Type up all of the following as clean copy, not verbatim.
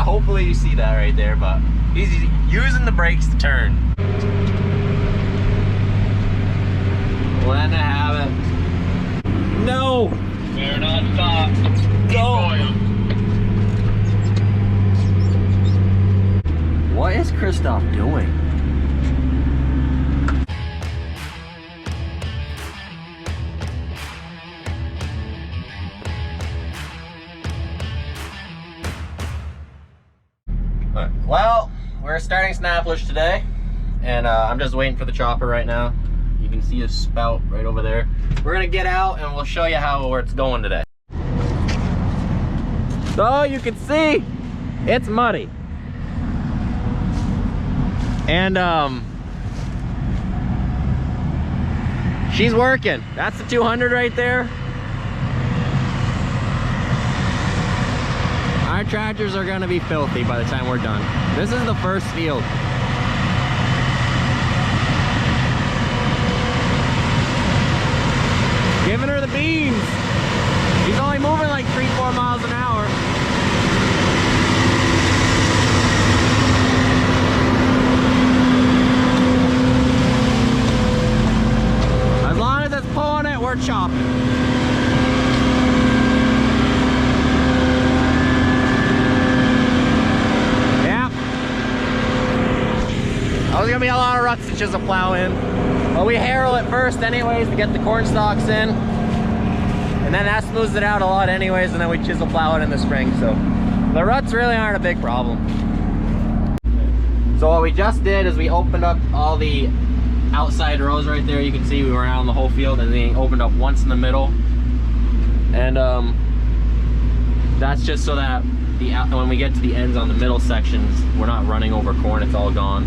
hopefully you see that right there, but he's using the brakes to turn. Let it have it. No! We're not stopped. Go! What is Christoph doing? Well, we're starting Snaplish today, and I'm just waiting for the chopper right now. You can see a spout right over there. We're gonna get out and we'll show you where it's going today. So you can see it's muddy. And she's working. That's the 200 right there. Our tractors are gonna be filthy by the time we're done. This is the first field. Giving her the beans. She's only moving like 3-4 miles an hour. As long as it's pulling it, we're chopping. Yeah. There's gonna be a lot of ruts to chisel plow in. But we harrow it first anyways to get the corn stalks in. And then that smooths it out a lot anyways, and then we chisel plow it in the spring. So the ruts really aren't a big problem. So what we just did is we opened up all the outside rows right there. You can see we were around the whole field, and then opened up once in the middle. And that's just so that when we get to the ends on the middle sections, we're not running over corn, it's all gone.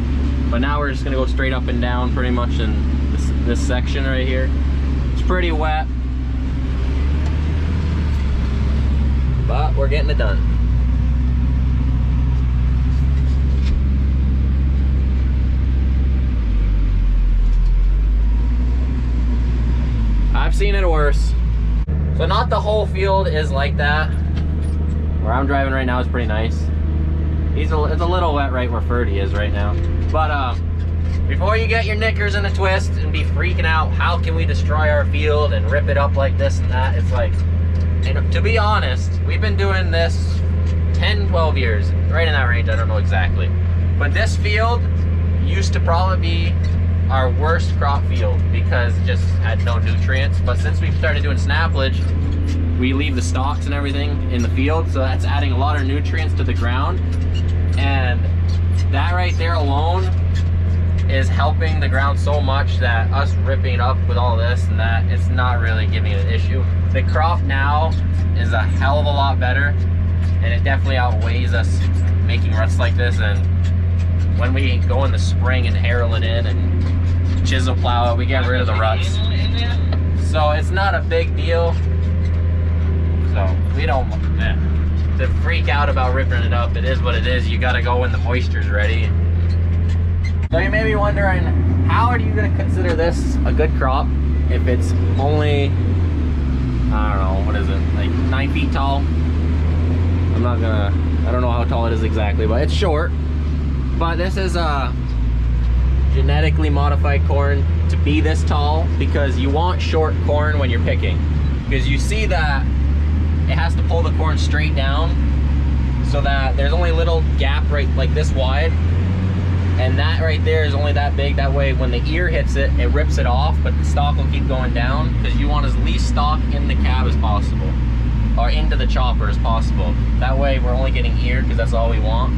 But now we're just gonna go straight up and down pretty much in this section right here. It's pretty wet, but we're getting it done. I've seen it worse. So not the whole field is like that. Where I'm driving right now is pretty nice. It's a little wet right where Ferdy is right now. But before you get your knickers in a twist and be freaking out, how can we destroy our field and rip it up like this and that? It's like, and to be honest, we've been doing this 10, 12 years, right in that range, I don't know exactly. But this field used to probably be our worst crop field because it just had no nutrients. But since we've started doing snaplage, we leave the stalks and everything in the field, so that's adding a lot of nutrients to the ground. And that right there alone is helping the ground so much that us ripping it up with all this and that, it's not really giving it an issue. The crop now is a hell of a lot better, and it definitely outweighs us making ruts like this. And when we go in the spring and harrow it in and chisel plow it, we get rid of the ruts. So it's not a big deal. So we don't to freak out about ripping it up. It is what it is. You gotta go when the moisture's ready. So you may be wondering, how are you gonna consider this a good crop if it's only, I don't know, what is it, like 9 feet tall? I don't know how tall it is exactly, but it's short. But this is a genetically modified corn to be this tall because you want short corn when you're picking. Because you see that it has to pull the corn straight down so that there's only a little gap right like this wide, and that right there is only that big. That way when the ear hits it, it rips it off, but the stalk will keep going down because you want as least stalk in the cab as possible, or into the chopper as possible. That way we're only getting ear because that's all we want.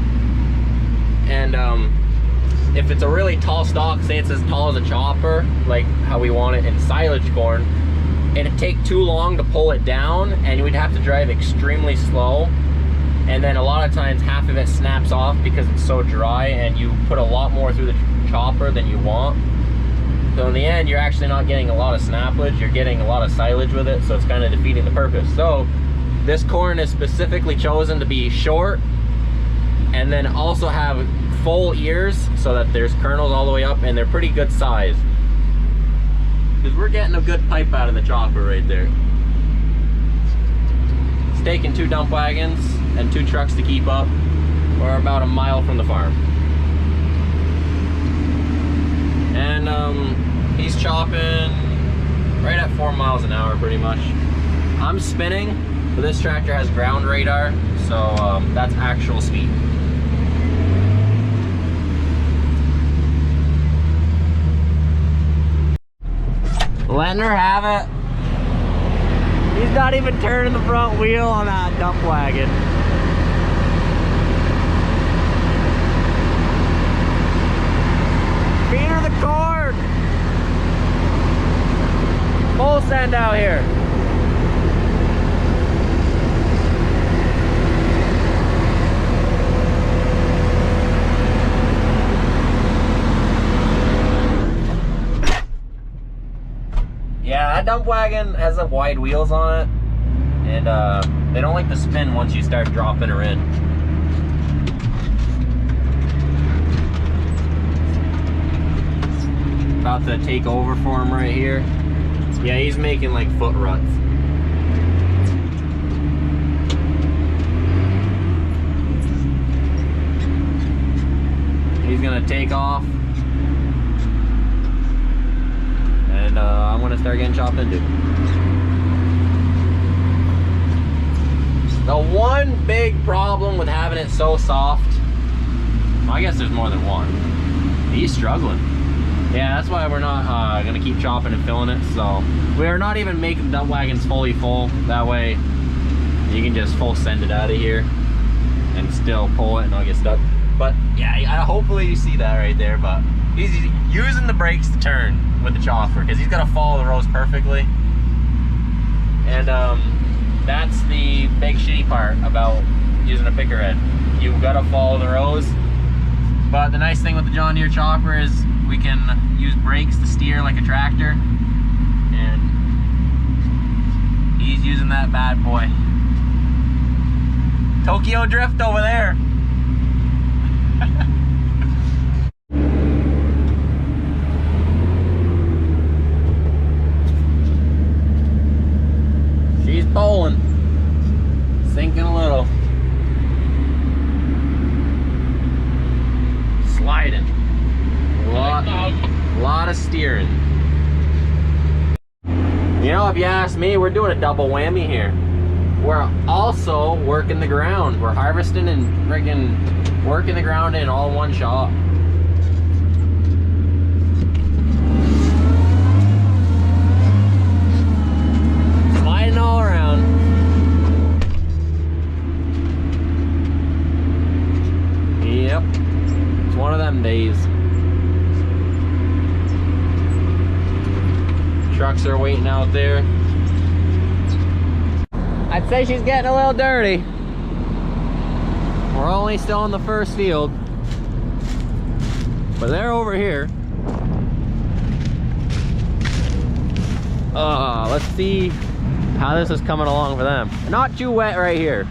And if it's a really tall stalk, say it's as tall as a chopper, like how we want it in silage corn, it'd take too long to pull it down, and we'd have to drive extremely slow. And then a lot of times half of it snaps off because it's so dry, and you put a lot more through the chopper than you want. So in the end, you're actually not getting a lot of snaplage, you're getting a lot of silage with it, so it's kind of defeating the purpose. So this corn is specifically chosen to be short, and then also have full ears so that there's kernels all the way up, and they're pretty good size. Because we're getting a good pipe out of the chopper right there. It's taking 2 dump wagons and 2 trucks to keep up. We're about a mile from the farm. And he's chopping right at 4 miles an hour pretty much. I'm spinning, but this tractor has ground radar, so that's actual speed. Letting her have it. He's not even turning the front wheel on that dump wagon. Feed her the cord. Full send out here. Yeah, that dump wagon has the wide wheels on it, and they don't like to spin once you start dropping her in. About to take over for him right here. Yeah, he's making like foot ruts. He's gonna take off. And I'm gonna start getting chopped into. The one big problem with having it so soft, well, I guess there's more than one. He's struggling. Yeah, that's why we're not gonna keep chopping and filling it. So we are not even making dump wagons fully full. That way you can just full send it out of here and still pull it and not get stuck. But yeah, hopefully you see that right there. But he's using the brakes to turn with the chopper because he's got to follow the rows perfectly. And that's the big shitty part about using a picker head. You've got to follow the rows. But the nice thing with the John Deere chopper is we can use brakes to steer like a tractor. And he's using that bad boy. Tokyo Drift over there. She's bowling, sinking a little, sliding, a lot of steering. You know, if you ask me, we're doing a double whammy here. We're also working the ground. We're harvesting and friggin' working the ground in all one shot. Sliding all around. Yep, it's one of them days. Trucks are waiting out there. I'd say she's getting a little dirty. We're only still in the first field, but they're over here. Let's see how this is coming along for them. Not too wet right here.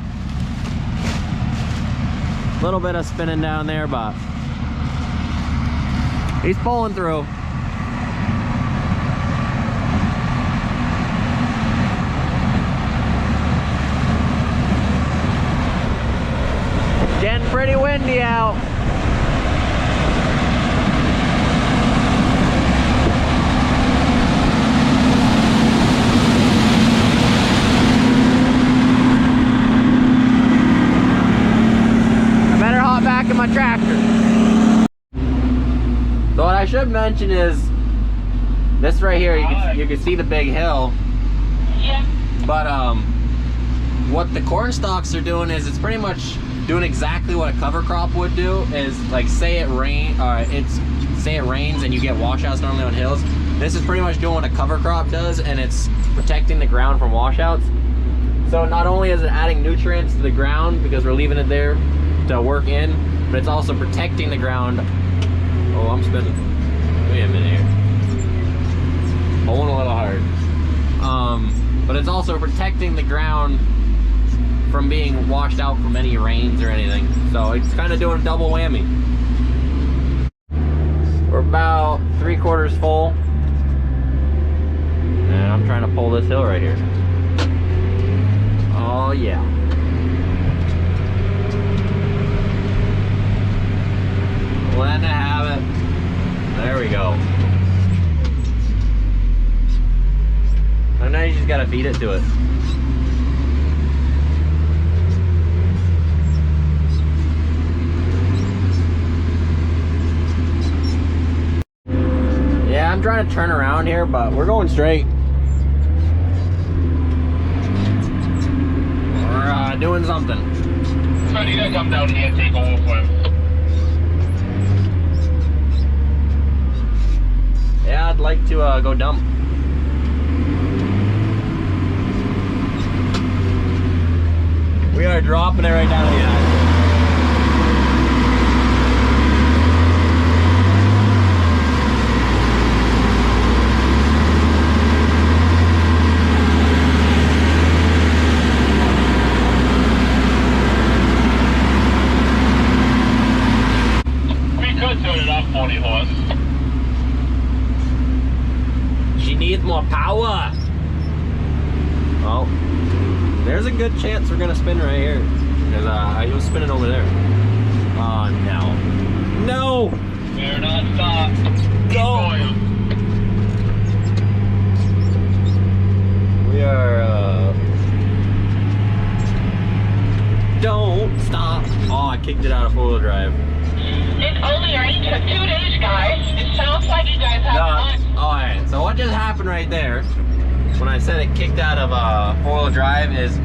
A little bit of spinning down there, but he's pulling through. Getting pretty windy out. I better hop back in my tractor. So what I should mention is this right here, you can see the big hill. Yeah. But what the corn stalks are doing is it's pretty much doing exactly what a cover crop would do. Is like say it rains and you get washouts normally on hills. This is pretty much doing what a cover crop does, and it's protecting the ground from washouts. So not only is it adding nutrients to the ground because we're leaving it there to work in, but it's also protecting the ground. Oh, I'm spinning. Wait a minute here. Pulling a little hard. But it's also protecting the ground from being washed out from any rains or anything. So it's kind of doing a double whammy. We're about 3/4 full. And I'm trying to pull this hill right here. Oh yeah. feed it to it. Yeah, I'm trying to turn around here, but we're going straight. We're doing something. So you gotta come down here and take over for him. Yeah, I'd like to go dump. We are dropping it right down to the end. We could turn it off 40 horse. She needs more power. Oh, there's a good chance we're gonna spin right here. Because he was spinning over there. Oh no. No! We're not stopped. Go! We are don't stop. Oh, I kicked it out of 4-wheel drive. It only took 2 days, guys. It sounds like you guys have fun. Alright, so what just happened right there, when I said it kicked out of 4-wheel drive, is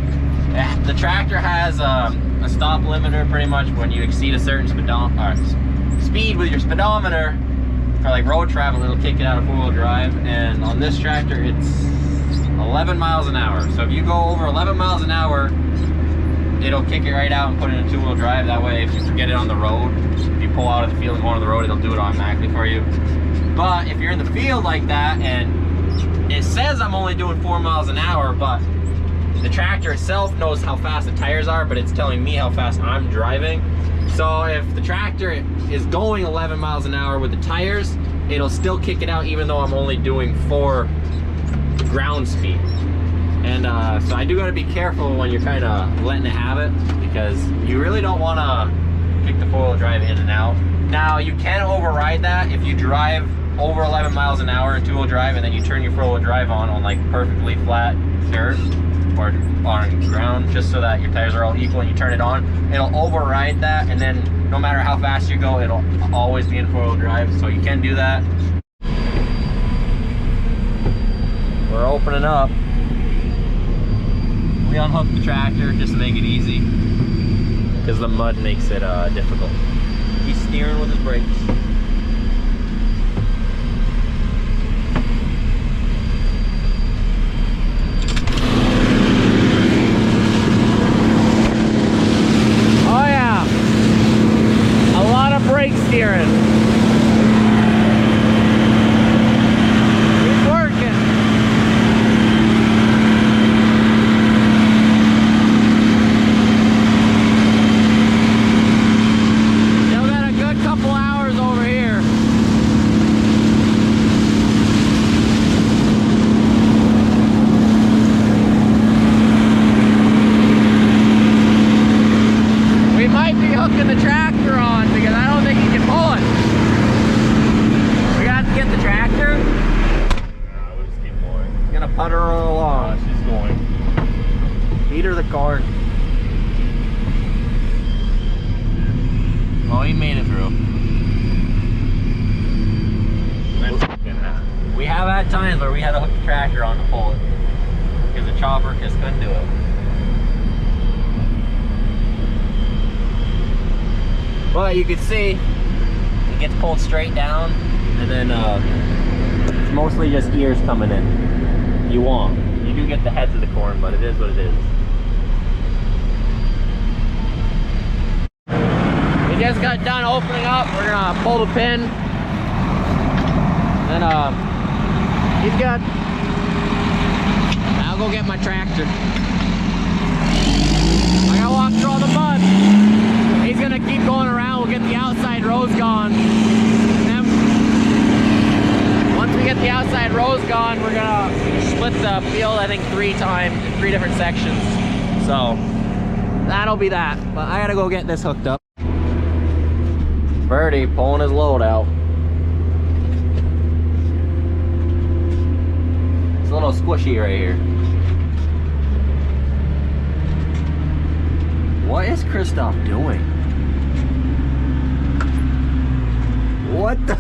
the tractor has a stop limiter pretty much when you exceed a certain speed with your speedometer. For like road travel, it'll kick it out of 4-wheel drive, and on this tractor it's 11 miles an hour. So if you go over 11 miles an hour, it'll kick it right out and put it in 2-wheel drive. That way, if you forget it on the road, if you pull out of the field and go on the road, it'll do it automatically for you. But if you're in the field like that, and it says I'm only doing 4 miles an hour, but the tractor itself knows how fast the tires are, but it's telling me how fast I'm driving. So if the tractor is going 11 miles an hour with the tires, it'll still kick it out even though I'm only doing 4 ground speed. And so I do gotta be careful when you're kind of letting it have it, because you really don't want to kick the 4-wheel drive in and out. Now you can override that if you drive over 11 miles an hour in 2-wheel drive and then you turn your 4-wheel drive on like perfectly flat dirt or on ground, just so that your tires are all equal, and you turn it on, it'll override that, and then no matter how fast you go, it'll always be in 4-wheel drive. So you can do that. We're opening up. We unhooked the tractor just to make it easy, because the mud makes it difficult. He's steering with his brakes. Oh yeah, a lot of brake steering. He's working. Still got a good couple hours over here. We might be hooking the tractor on because I don't think he can pull it. We got to get the tractor. We'll just keep going. Gonna putter her along. She's going. Feed her the cord. Oh, he made it through. We have had times where we had to hook the tractor on to pull it, because the chopper just couldn't do it. But you can see it gets pulled straight down, and then it's mostly just ears coming in. You do get the heads of the corn, but it is what it is. We just got done opening up. We're gonna pull the pin, and he's got. I'll go get my tractor. I gotta walk through all the mud. He's gonna keep going around. We'll get the outside rows gone. And then once we get the outside rows gone, we're gonna split the field, I think 3 times, 3 different sections. So that'll be that. But I gotta go get this hooked up. Birdie pulling his load out. It's a little squishy right here. What is Christoph doing? What the?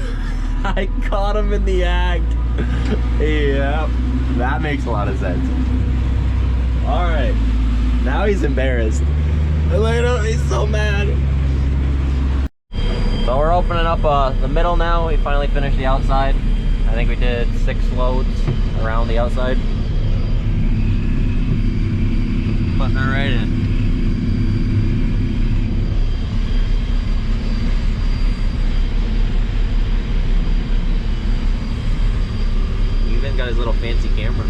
I caught him in the act. Yeah, that makes a lot of sense. All right, now he's embarrassed. He's so mad. So we're opening up the middle now. We finally finished the outside. I think we did 6 loads around the outside. Putting it right in. Even got his little fancy camera.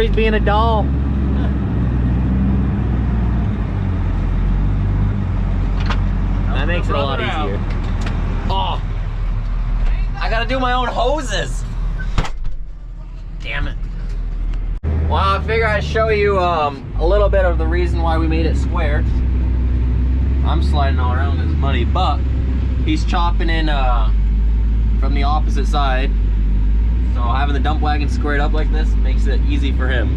He's being a doll. That makes it a lot easier. Oh, I gotta do my own hoses. Damn it. Well, I figure I'd show you a little bit of the reason why we made it square. I'm sliding all around this muddy, but he's chopping in from the opposite side. So having the dump wagon squared up like this makes it easy for him.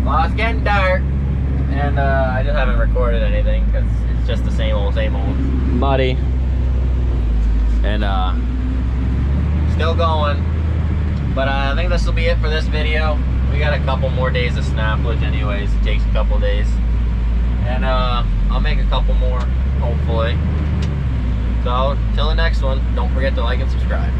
Well, it's getting dark, and I just haven't recorded anything because it's just the same old muddy. And still going. But I think this will be it for this video. We got a couple more days of snappage anyways. It takes a couple days. And I'll make a couple more, hopefully. So, till the next one, don't forget to like and subscribe.